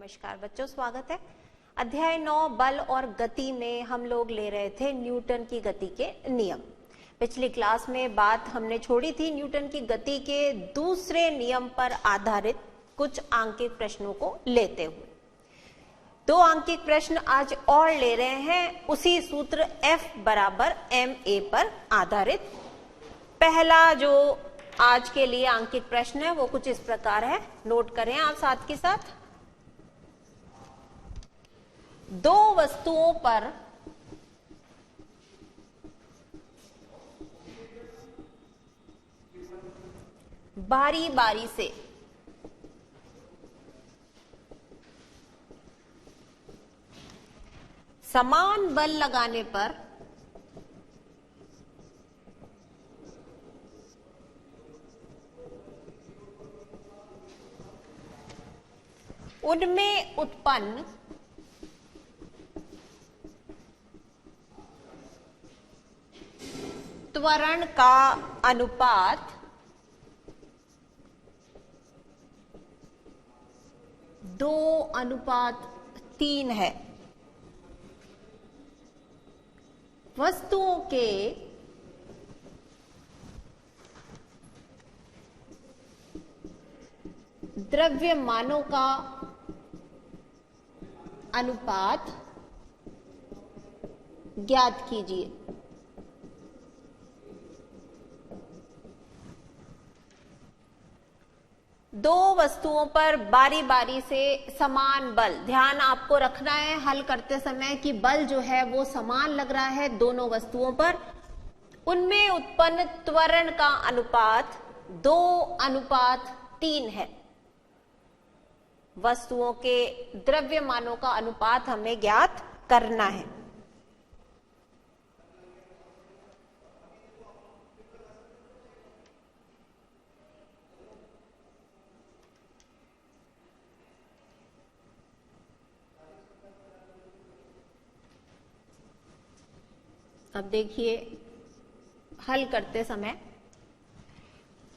नमस्कार बच्चों, स्वागत है। अध्याय 9 बल और गति में हम लोग ले रहे थे न्यूटन की गति के नियम। पिछली क्लास में बात हमने छोड़ी थी न्यूटन की गति के दूसरे नियम पर आधारित कुछ आंकिक प्रश्नों को लेते हुए। 2 आंकिक प्रश्न आज और ले रहे हैं उसी सूत्र F बराबर ma पर आधारित। पहला जो आज के लिए आंकिक प्रश्न है वो कुछ इस प्रकार है, नोट करें आप साथ के साथ। 2 वस्तुओं पर बारी बारी से समान बल लगाने पर उनमें उत्पन्न त्वरण का अनुपात 2:3 है। वस्तुओं के द्रव्यमानों का अनुपात ज्ञात कीजिए। दो वस्तुओं पर बारी बारी से समान बल, ध्यान आपको रखना है हल करते समय कि बल जो है वो समान लग रहा है दोनों वस्तुओं पर। उनमें उत्पन्न त्वरण का अनुपात 2:3 है। वस्तुओं के द्रव्यमानों का अनुपात हमें ज्ञात करना है। अब देखिए हल करते समय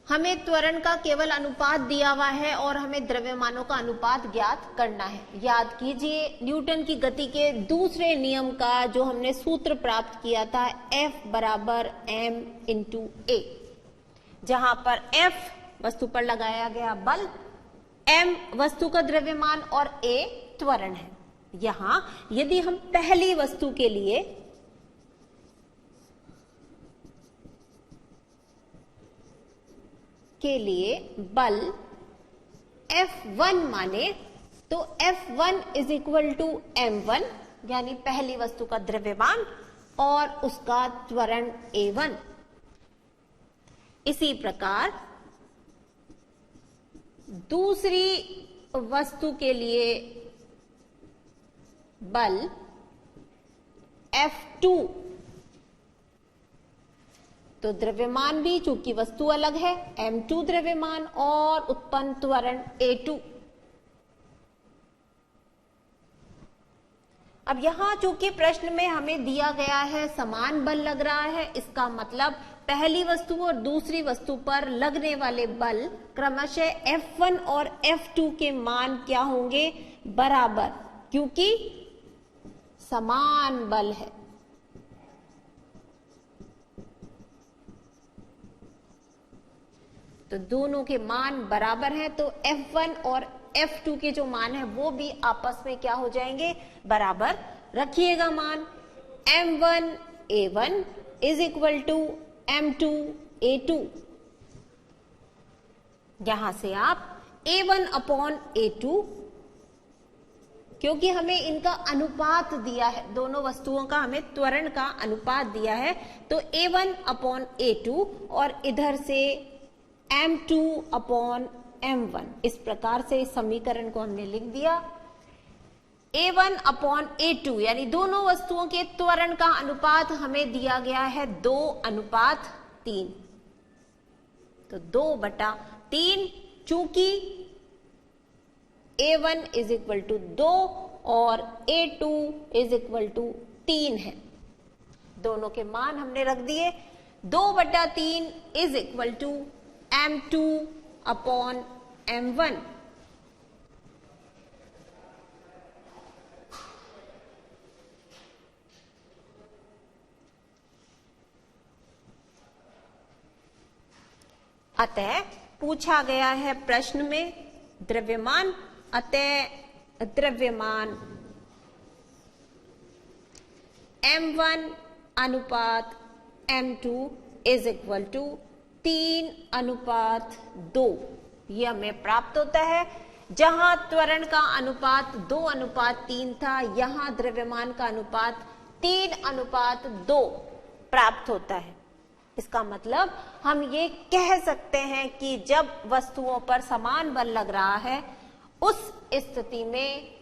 हमें त्वरण का केवल अनुपात दिया हुआ है और हमें द्रव्यमानों का अनुपात ज्ञात करना है। याद कीजिए न्यूटन की गति के दूसरे नियम का जो हमने सूत्र प्राप्त किया था F बराबर m × a, जहां पर F वस्तु पर लगाया गया बल, m वस्तु का द्रव्यमान और a त्वरण है। यहां यदि हम पहली वस्तु के लिए बल F1 माने तो F1 is equal to m1 यानी पहली वस्तु का द्रव्यमान और उसका त्वरण a1। इसी प्रकार दूसरी वस्तु के लिए बल F2, तो द्रव्यमान भी चूंकि वस्तु अलग है m2 द्रव्यमान और उत्पन्न त्वरण a2। अब यहां चूंकि प्रश्न में हमें दिया गया है समान बल लग रहा है, इसका मतलब पहली वस्तु और दूसरी वस्तु पर लगने वाले बल क्रमशः F1 और F2 के मान क्या होंगे? बराबर, क्योंकि समान बल है। तो दोनों के मान बराबर हैं, तो F1 और F2 के जो मान है वो भी आपस में क्या हो जाएंगे? बराबर। रखिएगा मान m1 a1 is equal to m2 a2। यहां से आप a1/a2, क्योंकि हमें इनका अनुपात दिया है, दोनों वस्तुओं का हमें त्वरण का अनुपात दिया है, तो a1/a2 और इधर से m2/m1। इस प्रकार से इस समीकरण को हमने लिख दिया। a1/a2 यानी दोनों वस्तुओं के त्वरण का अनुपात हमें दिया गया है 2:3, तो 2/3, चूंकि a1 इज इक्वल टू 2 और a2 इज इक्वल टू 3 है। दोनों के मान हमने रख दिए। 2/3 इज इक्वल टू m2/m1। अतः पूछा गया है प्रश्न में द्रव्यमान, अतः द्रव्यमान m1 अनुपात m2 इज इक्वल टू 3:2 ये हमें प्राप्त होता है। जहां त्वरण का अनुपात 2:3 था, यहां द्रव्यमान का अनुपात 3:2 प्राप्त होता है। इसका मतलब हम ये कह सकते हैं कि जब वस्तुओं पर समान बल लग रहा है, उस स्थिति में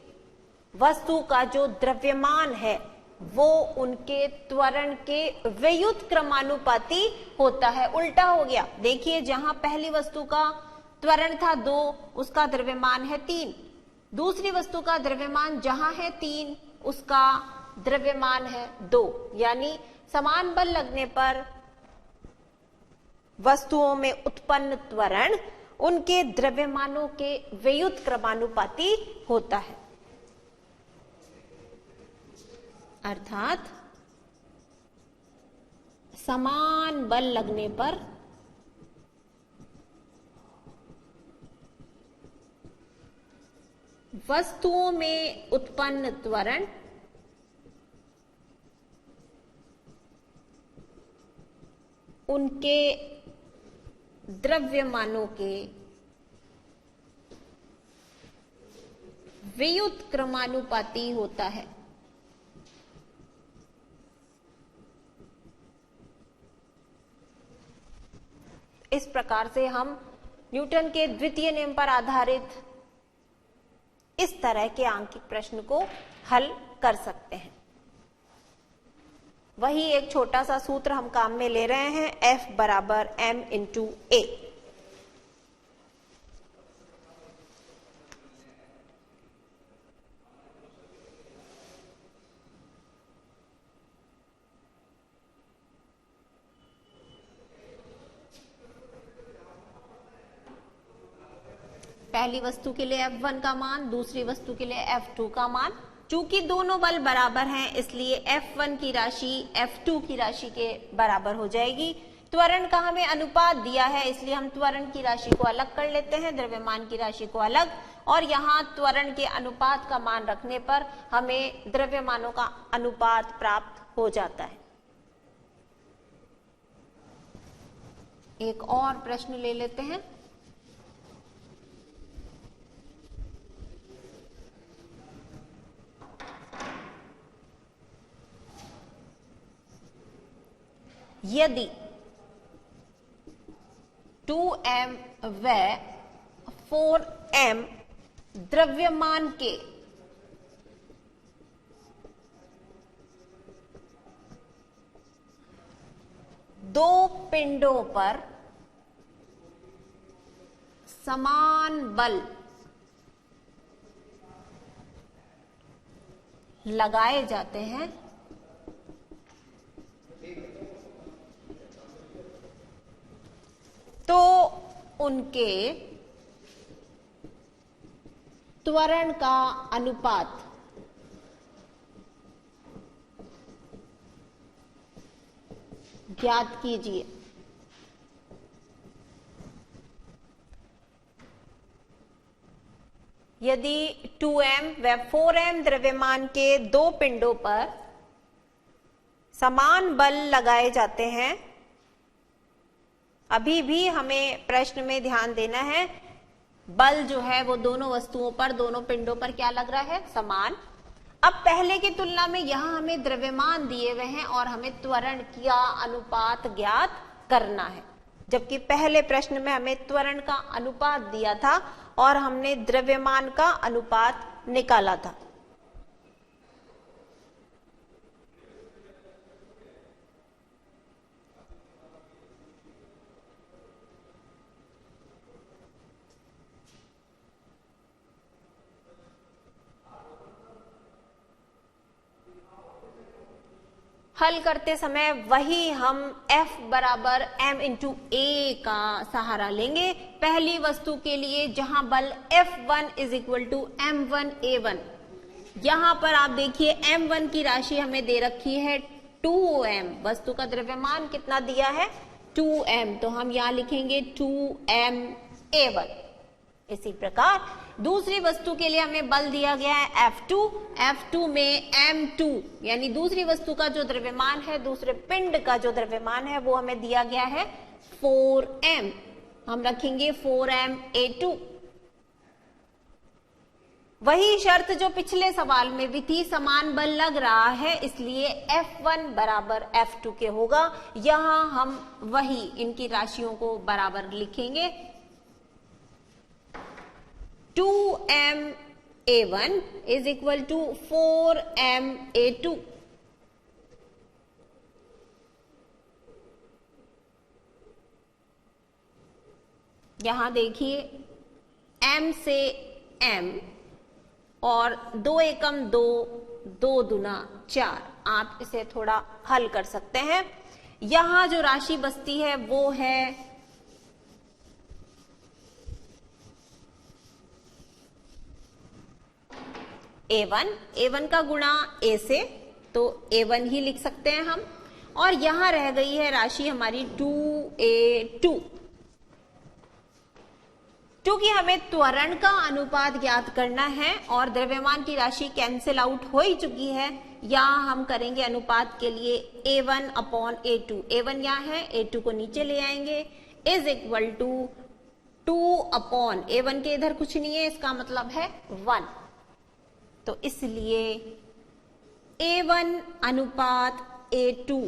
वस्तु का जो द्रव्यमान है वो उनके त्वरण के व्युत क्रमानुपाती होता है। उल्टा हो गया, देखिए जहां पहली वस्तु का त्वरण था 2, उसका द्रव्यमान है 3। दूसरी वस्तु का द्रव्यमान जहां है 3, उसका द्रव्यमान है 2। यानी समान बल लगने पर वस्तुओं में उत्पन्न त्वरण उनके द्रव्यमानों के व्युत क्रमानुपाती होता है। अर्थात समान बल लगने पर वस्तुओं में उत्पन्न त्वरण उनके द्रव्यमानों के व्युत क्रमानुपाती होता है। इस प्रकार से हम न्यूटन के द्वितीय नियम पर आधारित इस तरह के आंकिक प्रश्न को हल कर सकते हैं। वही एक छोटा सा सूत्र हम काम में ले रहे हैं, F बराबर m इंटू ए। पहली वस्तु के लिए F1 का मान, दूसरी वस्तु के लिए F2 का मान। चूंकि दोनों बल बराबर हैं, इसलिए F1 की राशि F2 की राशि के बराबर हो जाएगी। त्वरण का हमें अनुपात दिया है, इसलिए हम त्वरण की राशि को अलग कर लेते हैं, द्रव्यमान की राशि को अलग, और यहाँ त्वरण के अनुपात का मान रखने पर हमें द्रव्यमानों का अनुपात प्राप्त हो जाता है। एक और प्रश्न ले लेते हैं। यदि 2m व 4m द्रव्यमान के दो पिंडों पर समान बल लगाए जाते हैं, तो उनके त्वरण का अनुपात ज्ञात कीजिए। यदि 2m व 4m द्रव्यमान के दो पिंडों पर समान बल लगाए जाते हैं, अभी भी हमें प्रश्न में ध्यान देना है, बल जो है वो दोनों वस्तुओं पर, दोनों पिंडों पर क्या लग रहा है? समान। अब पहले की तुलना में यहां हमें द्रव्यमान दिए हुए हैं और हमें त्वरण का अनुपात ज्ञात करना है, जबकि पहले प्रश्न में हमें त्वरण का अनुपात दिया था और हमने द्रव्यमान का अनुपात निकाला था। हल करते समय वही हम F बराबर m इंटू ए का सहारा लेंगे। पहली वस्तु के लिए जहां बल F1 is equal to m1a1, यहां पर आप देखिए m1 की राशि हमें दे रखी है 2m, वस्तु का द्रव्यमान कितना दिया है? 2m, तो हम यहां लिखेंगे 2ma1। इसी प्रकार दूसरी वस्तु के लिए हमें बल दिया गया है F2, F2 में m2 यानी दूसरी वस्तु का जो द्रव्यमान है, दूसरे पिंड का जो द्रव्यमान है वो हमें दिया गया है 4m, हम रखेंगे 4ma2। वही शर्त जो पिछले सवाल में भी थी, समान बल लग रहा है, इसलिए F1 बराबर F2 के होगा। यहां हम वही इनकी राशियों को बराबर लिखेंगे। 2ma1 is equal to 4ma2। यहां देखिए m से m और 2 एकम 2, 2 दूना 4, आप इसे थोड़ा हल कर सकते हैं। यहां जो राशि बचती है वो है A1 का गुणा A से, तो A1 ही लिख सकते हैं हम। और यहां रह गई है राशि हमारी 2A2। क्योंकि हमें त्वरण का अनुपात ज्ञात करना है और द्रव्यमान की राशि कैंसिल आउट हो ही चुकी है, यहां हम करेंगे अनुपात के लिए A1 अपॉन A2। A1 यहां है, A2 को नीचे ले आएंगे, is equal to 2 upon A1 के इधर कुछ नहीं है, इसका मतलब है 1। तो इसलिए A1 अनुपात A2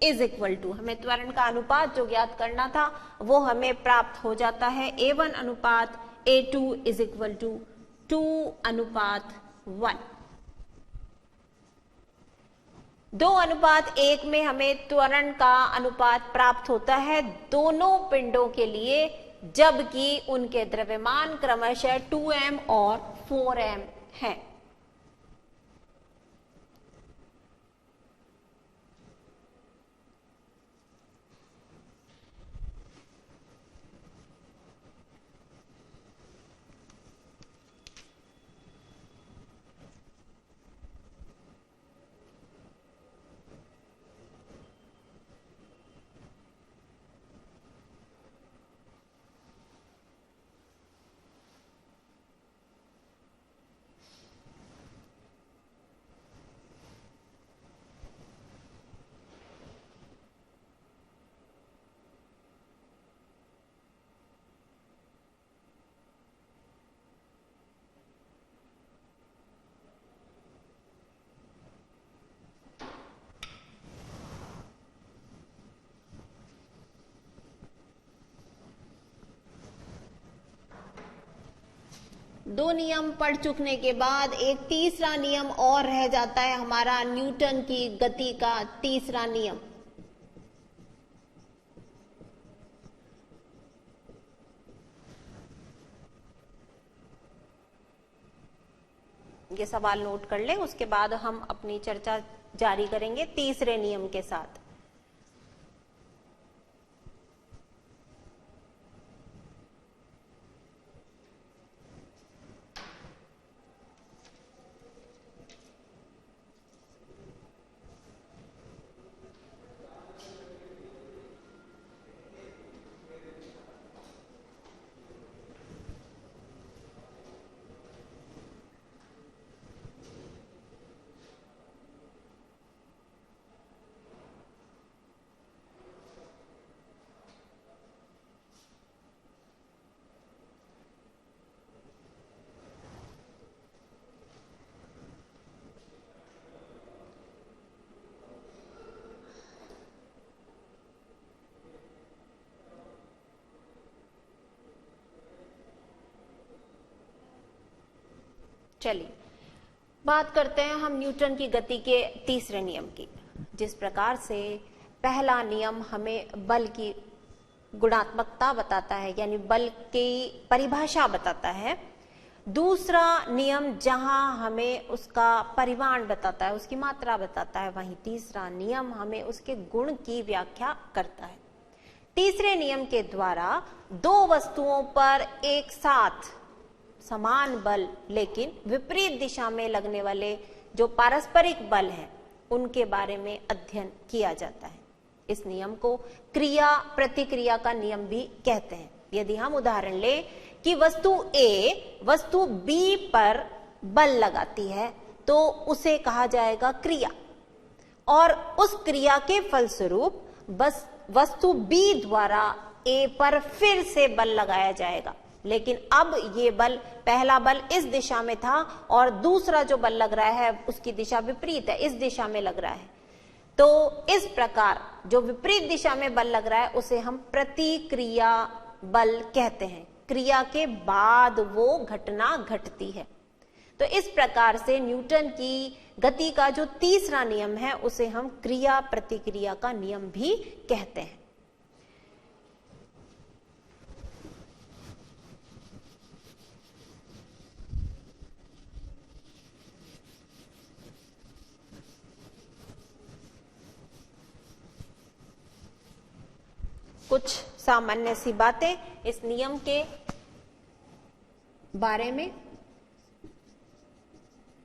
इज इक्वल टू, हमें त्वरण का अनुपात जो ज्ञात करना था वो हमें प्राप्त हो जाता है। A1 अनुपात A2 इज इक्वल टू 2 अनुपात 1। 2:1 में हमें त्वरण का अनुपात प्राप्त होता है दोनों पिंडों के लिए, जबकि उनके द्रव्यमान क्रमशः 2m और 4m है। दो नियम पढ़ चुकने के बाद एक तीसरा नियम और रह जाता है हमारा, न्यूटन की गति का तीसरा नियम। ये सवाल नोट कर लें, उसके बाद हम अपनी चर्चा जारी करेंगे तीसरे नियम के साथ। चलिए बात करते हैं हम न्यूटन की गति के तीसरे नियम की। जिस प्रकार से पहला नियम हमें बल की गुणात्मकता बताता है, यानी बल की परिभाषा बताता है, दूसरा नियम जहां हमें उसका परिमाण बताता है, उसकी मात्रा बताता है, वहीं तीसरा नियम हमें उसके गुण की व्याख्या करता है। तीसरे नियम के द्वारा दो वस्तुओं पर एक साथ समान बल लेकिन विपरीत दिशा में लगने वाले जो पारस्परिक बल हैं उनके बारे में अध्ययन किया जाता है। इस नियम को क्रिया प्रतिक्रिया का नियम भी कहते हैं। यदि हम उदाहरण लें कि वस्तु ए वस्तु बी पर बल लगाती है तो उसे कहा जाएगा क्रिया, और उस क्रिया के फलस्वरूप बस वस्तु बी द्वारा ए पर फिर से बल लगाया जाएगा, लेकिन अब ये बल, पहला बल इस दिशा में था और दूसरा जो बल लग रहा है उसकी दिशा विपरीत है, इस दिशा में लग रहा है। तो इस प्रकार जो विपरीत दिशा में बल लग रहा है उसे हम प्रतिक्रिया बल कहते हैं। क्रिया के बाद वो घटना घटती है। तो इस प्रकार से न्यूटन की गति का जो तीसरा नियम है उसे हम क्रिया प्रतिक्रिया का नियम भी कहते हैं। कुछ सामान्य सी बातें इस नियम के बारे में।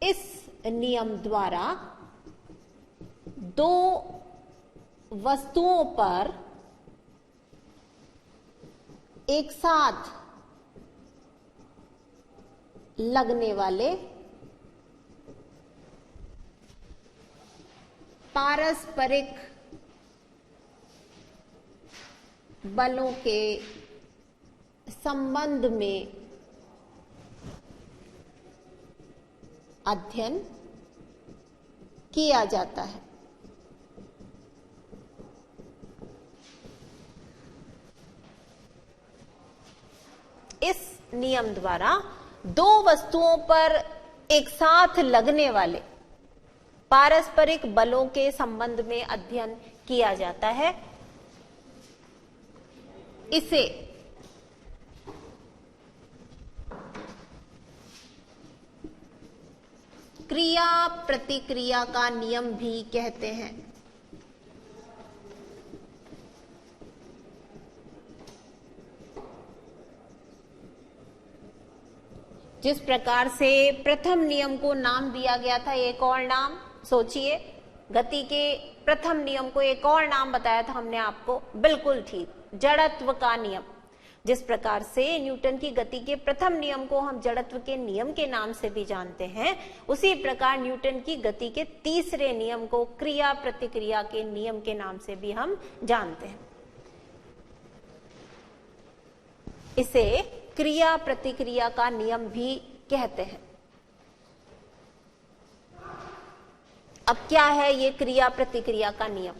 इस नियम द्वारा दो वस्तुओं पर एक साथ लगने वाले पारस्परिक बलों के संबंध में अध्ययन किया जाता है। इस नियम द्वारा दो वस्तुओं पर एक साथ लगने वाले पारस्परिक बलों के संबंध में अध्ययन किया जाता है। इसे क्रिया प्रतिक्रिया का नियम भी कहते हैं। जिस प्रकार से प्रथम नियम को नाम दिया गया था, एक और नाम सोचिए, गति के प्रथम नियम को एक और नाम बताया था हमने आपको, बिल्कुल ठीक, जड़त्व का नियम। जिस प्रकार से न्यूटन की गति के प्रथम नियम को हम जड़त्व के नियम के नाम से भी जानते हैं, उसी प्रकार न्यूटन की गति के तीसरे नियम को क्रिया प्रतिक्रिया के नियम के नाम से भी हम जानते हैं। इसे क्रिया प्रतिक्रिया का नियम भी कहते हैं। अब क्या है ये क्रिया प्रतिक्रिया का नियम?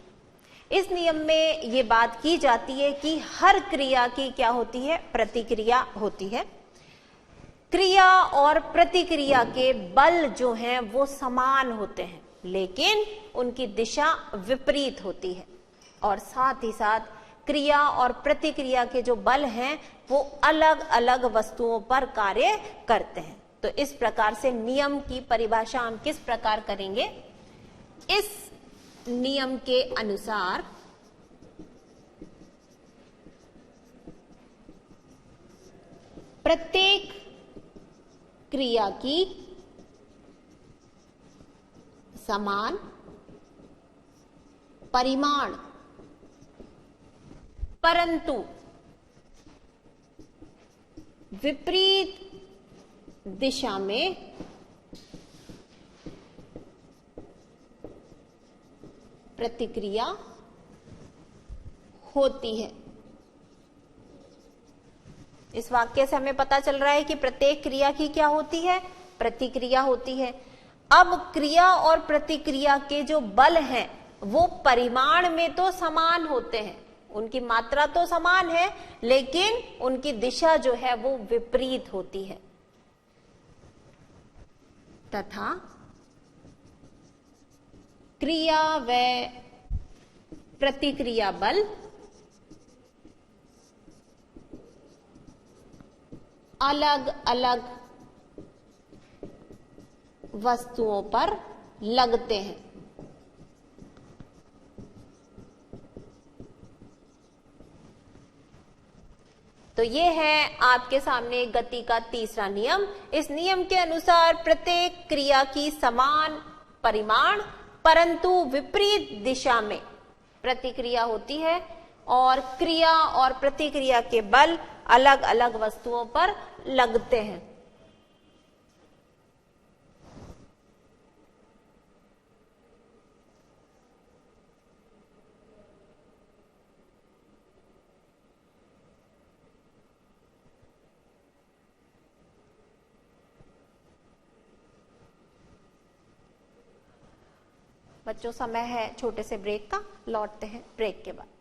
इस नियम में ये बात की जाती है कि हर क्रिया की क्या होती है? प्रतिक्रिया होती है। क्रिया और प्रतिक्रिया के बल जो हैं वो समान होते हैं, लेकिन उनकी दिशा विपरीत होती है, और साथ ही साथ क्रिया और प्रतिक्रिया के जो बल हैं वो अलग अलग वस्तुओं पर कार्य करते हैं। तो इस प्रकार से नियम की परिभाषा हम किस प्रकार करेंगे? इस नियम के अनुसार प्रत्येक क्रिया की समान परिमाण परंतु विपरीत दिशा में प्रतिक्रिया होती है। इस वाक्य से हमें पता चल रहा है कि प्रत्येक क्रिया की क्या होती है? प्रतिक्रिया होती है। अब क्रिया और प्रतिक्रिया के जो बल हैं वो परिमाण में तो समान होते हैं, उनकी मात्रा तो समान है, लेकिन उनकी दिशा जो है वो विपरीत होती है, तथा क्रिया व प्रतिक्रिया बल अलग अलग वस्तुओं पर लगते हैं। तो ये है आपके सामने गति का तीसरा नियम। इस नियम के अनुसार प्रत्येक क्रिया की समान परिमाण परंतु विपरीत दिशा में प्रतिक्रिया होती है और क्रिया और प्रतिक्रिया के बल अलग अलग वस्तुओं पर लगते हैं। बच्चों, समय है छोटे से ब्रेक का, लौटते हैं ब्रेक के बाद।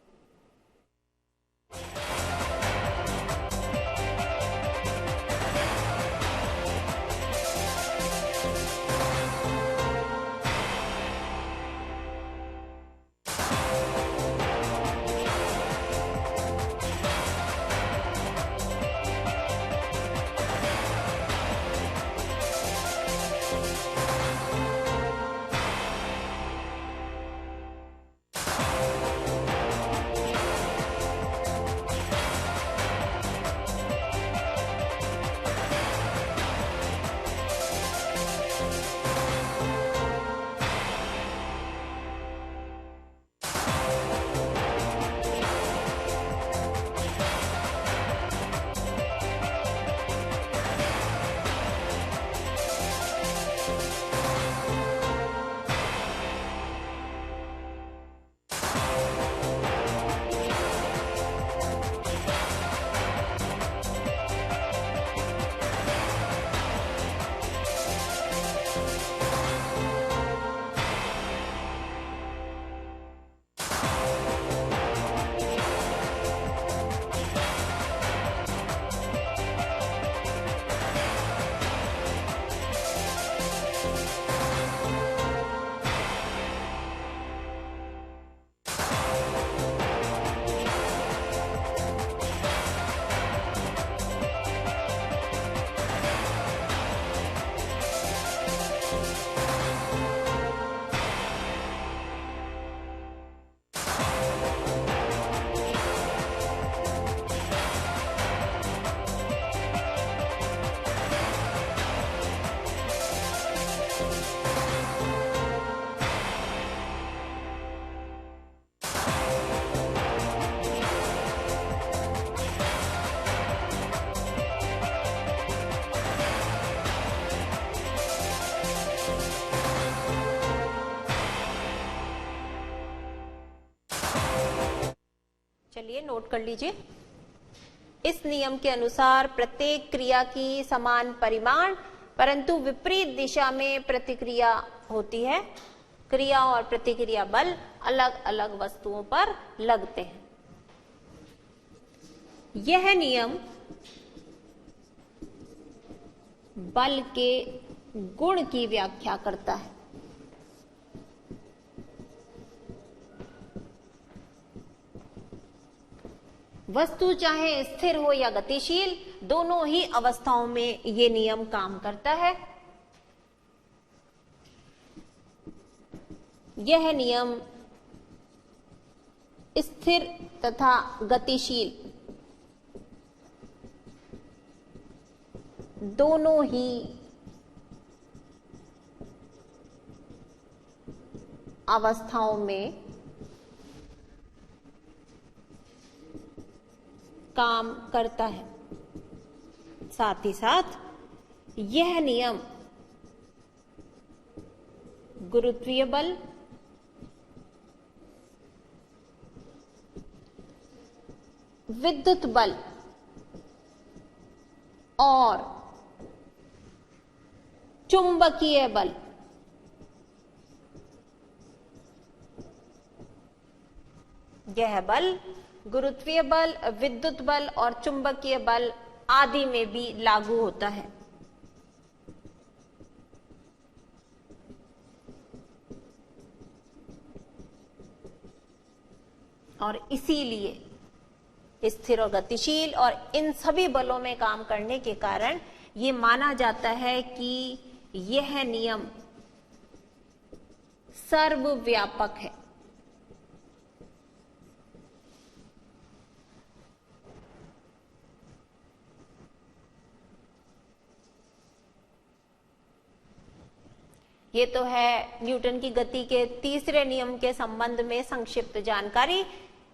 चलिए नोट कर लीजिए। इस नियम के अनुसार प्रत्येक क्रिया की समान परिमाण परंतु विपरीत दिशा में प्रतिक्रिया होती है। क्रिया और प्रतिक्रिया बल अलग अलग वस्तुओं पर लगते हैं। यह नियम बल के गुण की व्याख्या करता है। वस्तु चाहे स्थिर हो या गतिशील, दोनों ही अवस्थाओं में ये नियम काम करता है। यह नियम स्थिर तथा गतिशील दोनों ही अवस्थाओं में काम करता है। साथ ही साथ यह नियम गुरुत्वीय बल, विद्युत बल और चुंबकीय बल यह बल गुरुत्वीय बल, विद्युत बल और चुंबकीय बल आदि में भी लागू होता है। और इसीलिए स्थिर और गतिशील और इन सभी बलों में काम करने के कारण ये माना जाता है कि यह नियम सर्वव्यापक है। ये तो है न्यूटन की गति के तीसरे नियम के संबंध में संक्षिप्त जानकारी।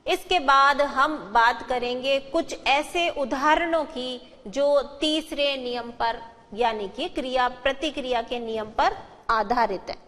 इसके बाद हम बात करेंगे कुछ ऐसे उदाहरणों की जो तीसरे नियम पर यानी कि क्रिया प्रतिक्रिया के नियम पर आधारित है।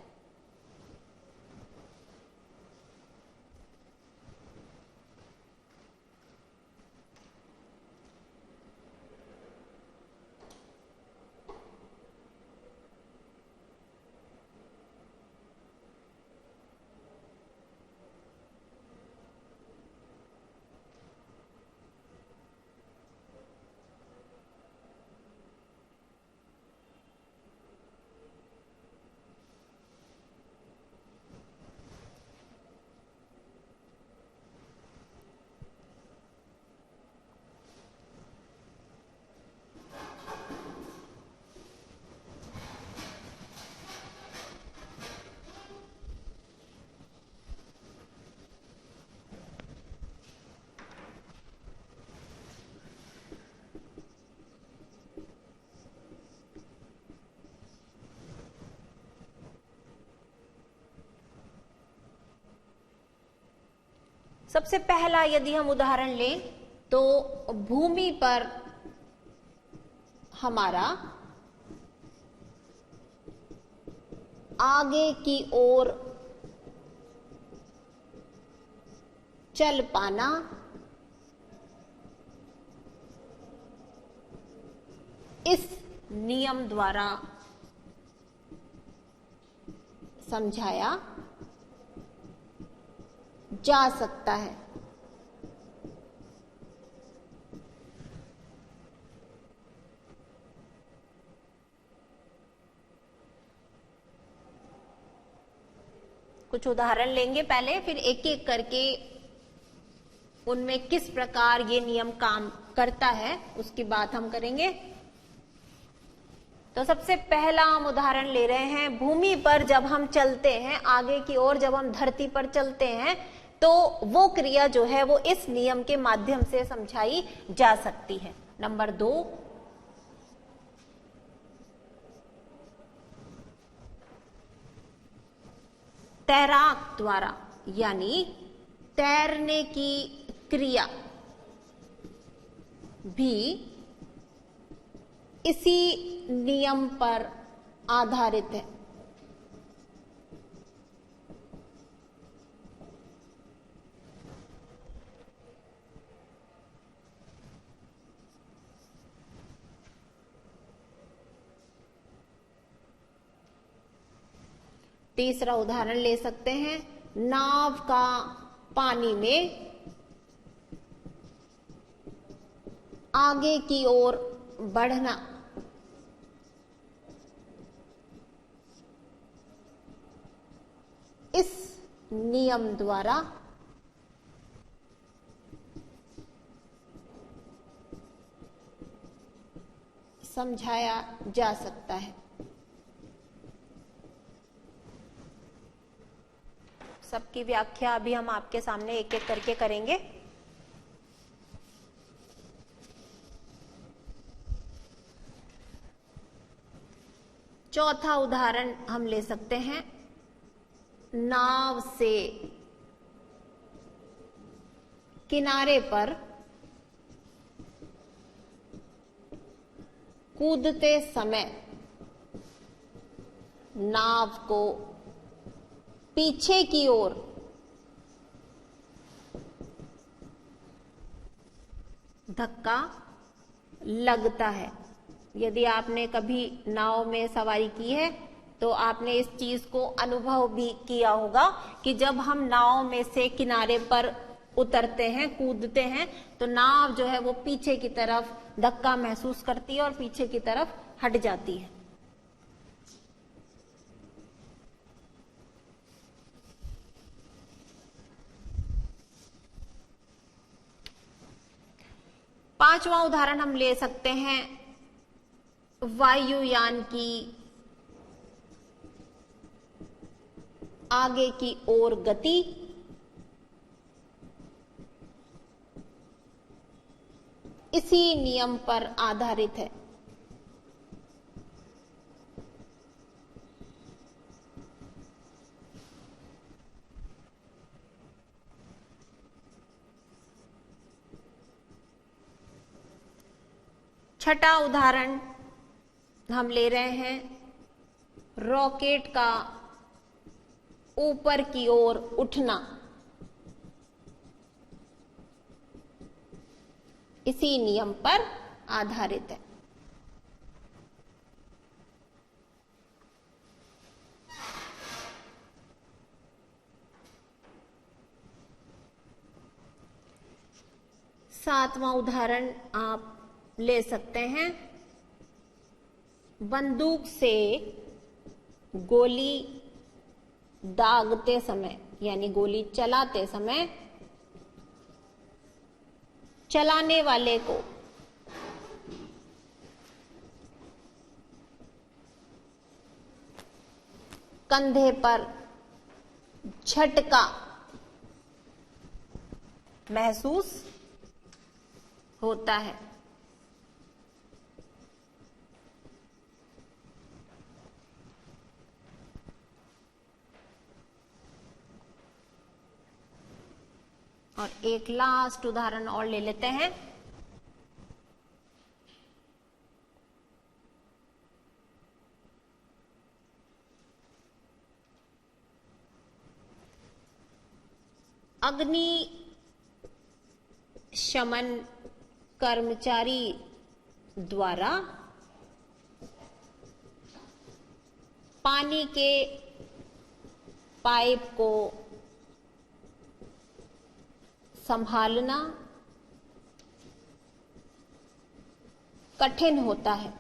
सबसे पहला यदि हम उदाहरण लें तो भूमि पर हमारा आगे की ओर चल पाना इस नियम द्वारा समझाया जा सकता है। कुछ उदाहरण लेंगे पहले, फिर एक एक करके उनमें किस प्रकार ये नियम काम करता है उसकी बात हम करेंगे। तो सबसे पहला हम उदाहरण ले रहे हैं, भूमि पर जब हम चलते हैं, आगे की ओर जब हम धरती पर चलते हैं तो वो क्रिया जो है वो इस नियम के माध्यम से समझाई जा सकती है। नंबर 2, तैराक द्वारा यानी तैरने की क्रिया भी इसी नियम पर आधारित है। तीसरा उदाहरण ले सकते हैं, नाव का पानी में आगे की ओर बढ़ना इस नियम द्वारा समझाया जा सकता है। सबकी व्याख्या अभी हम आपके सामने एक एक करके करेंगे। चौथा उदाहरण हम ले सकते हैं, नाव से किनारे पर कूदते समय नाव को पीछे की ओर धक्का लगता है। यदि आपने कभी नाव में सवारी की है तो आपने इस चीज को अनुभव भी किया होगा कि जब हम नाव में से किनारे पर उतरते हैं, कूदते हैं, तो नाव जो है वो पीछे की तरफ धक्का महसूस करती है और पीछे की तरफ हट जाती है। पांचवा उदाहरण हम ले सकते हैं, वायुयान की आगे की ओर गति इसी नियम पर आधारित है। छठा उदाहरण हम ले रहे हैं रॉकेट का ऊपर की ओर उठना। इसी नियम पर आधारित है। सातवां उदाहरण आप ले सकते हैं, बंदूक से गोली दागते समय यानी गोली चलाते समय चलाने वाले को कंधे पर झटका महसूस होता है। और एक लास्ट उदाहरण और ले लेते हैं। अग्नि शमन कर्मचारी द्वारा पानी के पाइप को संभालना कठिन होता है।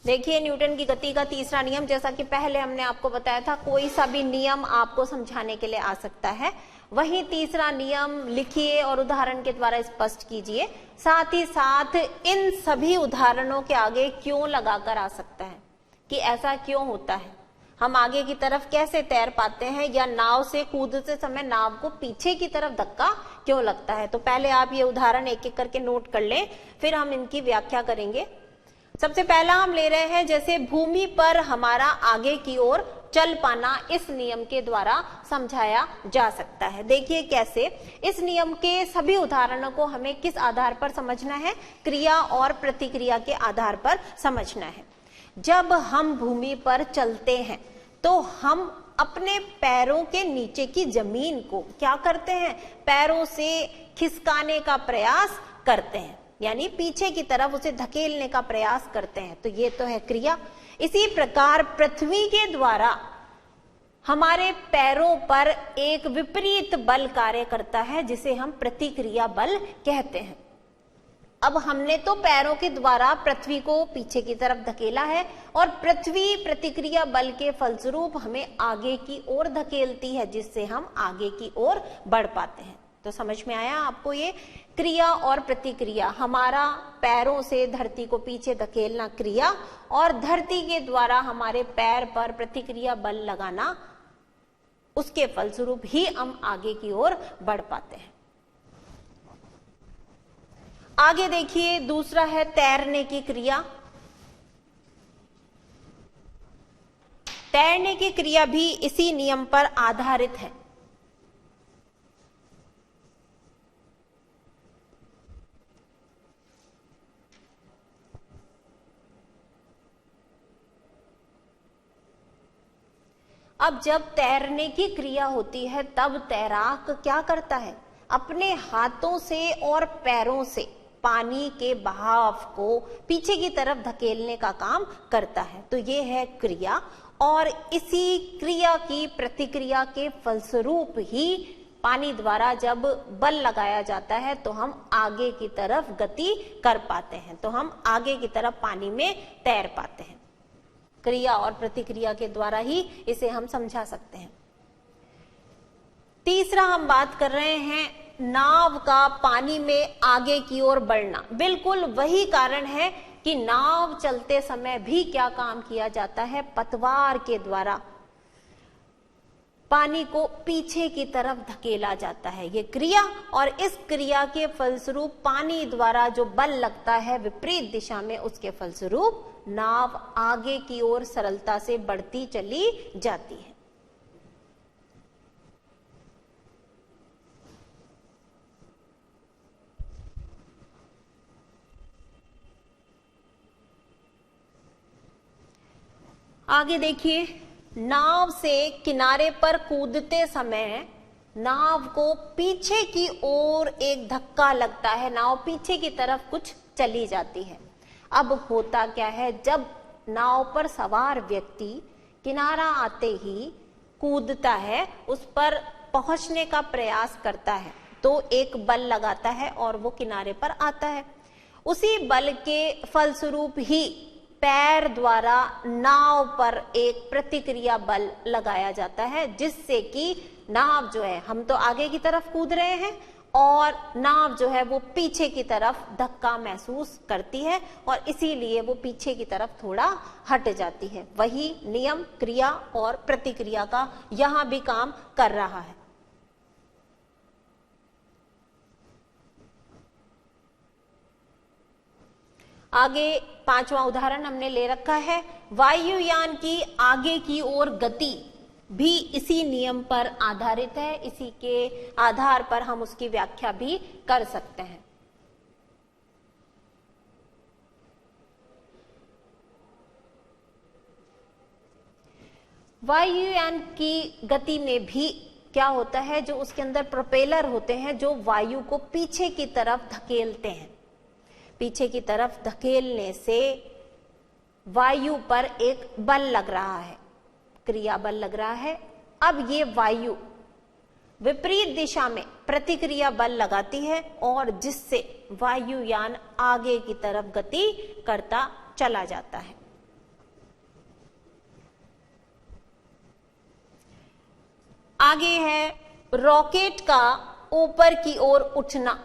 देखिए न्यूटन की गति का तीसरा नियम, जैसा कि पहले हमने आपको बताया था, कोई सा भी नियम आपको समझाने के लिए आ सकता है। वही तीसरा नियम लिखिए और उदाहरण के द्वारा स्पष्ट कीजिए। साथ ही साथ इन सभी उदाहरणों के आगे क्यों लगाकर आ सकता है कि ऐसा क्यों होता है, हम आगे की तरफ कैसे तैर पाते हैं, या नाव से कूदते समय नाव को पीछे की तरफ धक्का क्यों लगता है। तो पहले आप ये उदाहरण एक एक करके नोट कर लें, फिर हम इनकी व्याख्या करेंगे। सबसे पहला हम ले रहे हैं, जैसे भूमि पर हमारा आगे की ओर चल पाना इस नियम के द्वारा समझाया जा सकता है। देखिए कैसे, इस नियम के सभी उदाहरणों को हमें किस आधार पर समझना है, क्रिया और प्रतिक्रिया के आधार पर समझना है। जब हम भूमि पर चलते हैं तो हम अपने पैरों के नीचे की जमीन को क्या करते हैं, पैरों से खिसकाने का प्रयास करते हैं, यानी पीछे की तरफ उसे धकेलने का प्रयास करते हैं। तो ये तो है क्रिया। इसी प्रकार पृथ्वी के द्वारा हमारे पैरों पर एक विपरीत बल कार्य करता है, जिसे हम प्रतिक्रिया बल कहते हैं। अब हमने तो पैरों के द्वारा पृथ्वी को पीछे की तरफ धकेला है और पृथ्वी प्रतिक्रिया बल के फलस्वरूप हमें आगे की ओर धकेलती है, जिससे हम आगे की ओर बढ़ पाते हैं। तो समझ में आया आपको ये क्रिया और प्रतिक्रिया। हमारा पैरों से धरती को पीछे धकेलना क्रिया, और धरती के द्वारा हमारे पैर पर प्रतिक्रिया बल लगाना, उसके फलस्वरूप ही हम आगे की ओर बढ़ पाते हैं। आगे देखिए, दूसरा है तैरने की क्रिया। तैरने की क्रिया भी इसी नियम पर आधारित है। अब जब तैरने की क्रिया होती है तब तैराक क्या करता है, अपने हाथों से और पैरों से पानी के बहाव को पीछे की तरफ धकेलने का काम करता है। तो ये है क्रिया, और इसी क्रिया की प्रतिक्रिया के फलस्वरूप ही पानी द्वारा जब बल लगाया जाता है तो हम आगे की तरफ गति कर पाते हैं, तो हम आगे की तरफ पानी में तैर पाते हैं। क्रिया और प्रतिक्रिया के द्वारा ही इसे हम समझा सकते हैं। तीसरा हम बात कर रहे हैं नाव का पानी में आगे की ओर बढ़ना। बिल्कुल वही कारण है कि नाव चलते समय भी क्या काम किया जाता है, पतवार के द्वारा पानी को पीछे की तरफ धकेला जाता है, ये क्रिया। और इस क्रिया के फलस्वरूप पानी द्वारा जो बल लगता है विपरीत दिशा में, उसके फलस्वरूप नाव आगे की ओर सरलता से बढ़ती चली जाती है। आगे देखिए, नाव से किनारे पर कूदते समय नाव को पीछे की ओर एक धक्का लगता है, नाव पीछे की तरफ कुछ चली जाती है। अब होता क्या है, जब नाव पर सवार व्यक्ति किनारा आते ही कूदता है, उस पर पहुंचने का प्रयास करता है, तो एक बल लगाता है और वो किनारे पर आता है। उसी बल के फलस्वरूप ही पैर द्वारा नाव पर एक प्रतिक्रिया बल लगाया जाता है, जिससे कि नाव जो है, हम तो आगे की तरफ कूद रहे हैं और नाव जो है वो पीछे की तरफ धक्का महसूस करती है और इसीलिए वो पीछे की तरफ थोड़ा हट जाती है। वही नियम क्रिया और प्रतिक्रिया का यहां भी काम कर रहा है। आगे पांचवा उदाहरण हमने ले रखा है, वायुयान की आगे की ओर गति भी इसी नियम पर आधारित है। इसी के आधार पर हम उसकी व्याख्या भी कर सकते हैं। वायुयान की गति में भी क्या होता है, जो उसके अंदर प्रोपेलर होते हैं जो वायु को पीछे की तरफ धकेलते हैं। पीछे की तरफ धकेलने से वायु पर एक बल लग रहा है, क्रिया बल लग रहा है। अब ये वायु विपरीत दिशा में प्रतिक्रिया बल लगाती है और जिससे वायुयान आगे की तरफ गति करता चला जाता है। आगे है रॉकेट का ऊपर की ओर उठना।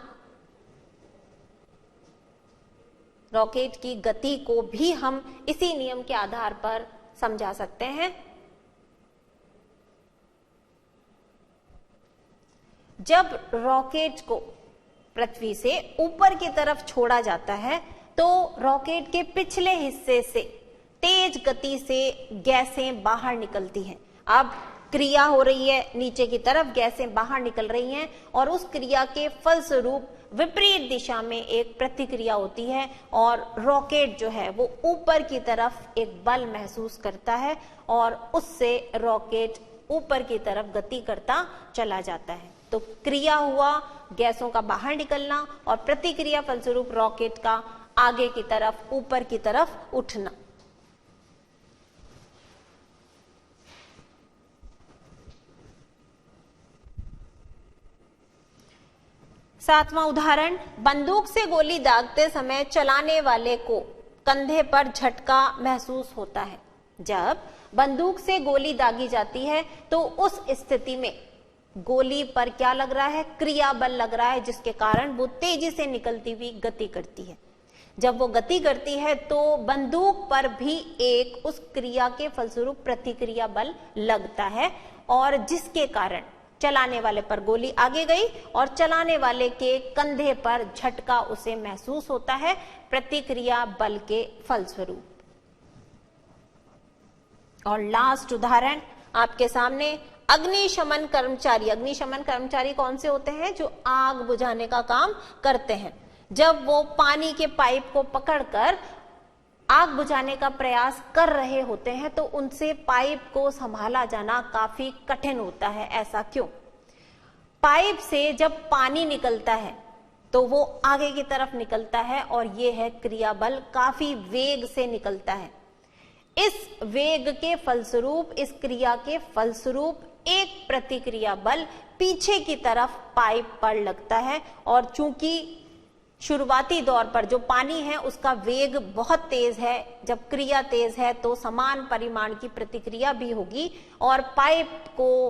रॉकेट की गति को भी हम इसी नियम के आधार पर समझा सकते हैं। जब रॉकेट को पृथ्वी से ऊपर की तरफ छोड़ा जाता है तो रॉकेट के पिछले हिस्से से तेज गति से गैसें बाहर निकलती हैं। अब क्रिया हो रही है, नीचे की तरफ गैसें बाहर निकल रही हैं और उस क्रिया के फलस्वरूप विपरीत दिशा में एक प्रतिक्रिया होती है और रॉकेट जो है वो ऊपर की तरफ एक बल महसूस करता है और उससे रॉकेट ऊपर की तरफ गति करता चला जाता है। तो क्रिया हुआ गैसों का बाहर निकलना और प्रतिक्रिया फलस्वरूप रॉकेट का आगे की तरफ, ऊपर की तरफ उठना। सातवां उदाहरण, बंदूक से गोली दागते समय चलाने वाले को कंधे पर झटका महसूस होता है। जब बंदूक से गोली दागी जाती है तो उस स्थिति में गोली पर क्या लग रहा है, क्रिया बल लग रहा है, जिसके कारण वो तेजी से निकलती हुई गति करती है। जब वो गति करती है तो बंदूक पर भी एक उस क्रिया के फलस्वरूप प्रतिक्रिया बल लगता है और जिसके कारण चलाने वाले पर गोली आगे गई और चलाने वाले के कंधे पर झटका उसे महसूस होता है प्रतिक्रिया बल के फलस्वरूप। और लास्ट उदाहरण आपके सामने, अग्निशमन कर्मचारी। अग्निशमन कर्मचारी कौन से होते हैं? जो आग बुझाने का काम करते हैं। जब वो पानी के पाइप को पकड़कर आग बुझाने का प्रयास कर रहे होते हैं तो उनसे पाइप को संभाला जाना काफी कठिन होता है। ऐसा क्यों? पाइप से जब पानी निकलता है तो वो आगे की तरफ निकलता है और ये है क्रिया बल, काफी वेग से निकलता है। इस वेग के फलस्वरूप, इस क्रिया के फलस्वरूप एक प्रतिक्रिया बल पीछे की तरफ पाइप पर लगता है और चूंकि शुरुआती दौर पर जो पानी है उसका वेग बहुत तेज है, जब क्रिया तेज है तो समान परिमाण की प्रतिक्रिया भी होगी और पाइप को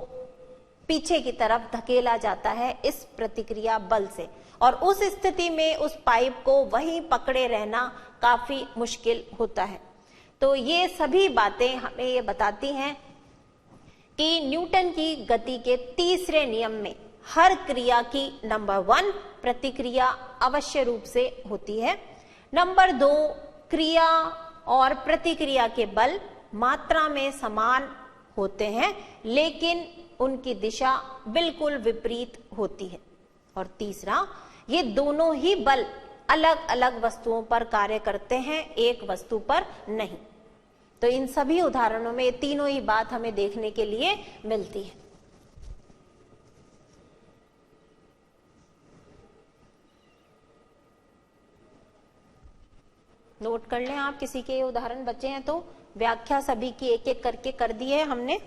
पीछे की तरफ धकेला जाता है इस प्रतिक्रिया बल से और उस स्थिति में उस पाइप को वहीं पकड़े रहना काफी मुश्किल होता है। तो ये सभी बातें हमें ये बताती हैं कि न्यूटन की गति के तीसरे नियम में हर क्रिया की नंबर 1 प्रतिक्रिया अवश्य रूप से होती है, नंबर 2 क्रिया और प्रतिक्रिया के बल मात्रा में समान होते हैं लेकिन उनकी दिशा बिल्कुल विपरीत होती है, और तीसरा ये दोनों ही बल अलग अलग वस्तुओं पर कार्य करते हैं, एक वस्तु पर नहीं। तो इन सभी उदाहरणों में ये तीनों ही बात हमें देखने के लिए मिलती है। नोट कर लें आप, किसी के ये उदाहरण बचे हैं तो व्याख्या सभी की एक एक करके कर दी है हमने।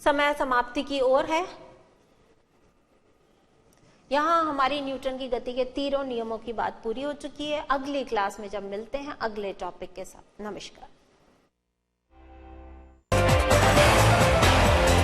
समय समाप्ति की ओर है। यहां हमारी न्यूटन की गति के तीनों नियमों की बात पूरी हो चुकी है। अगली क्लास में जब मिलते हैं अगले टॉपिक के साथ, नमस्कार।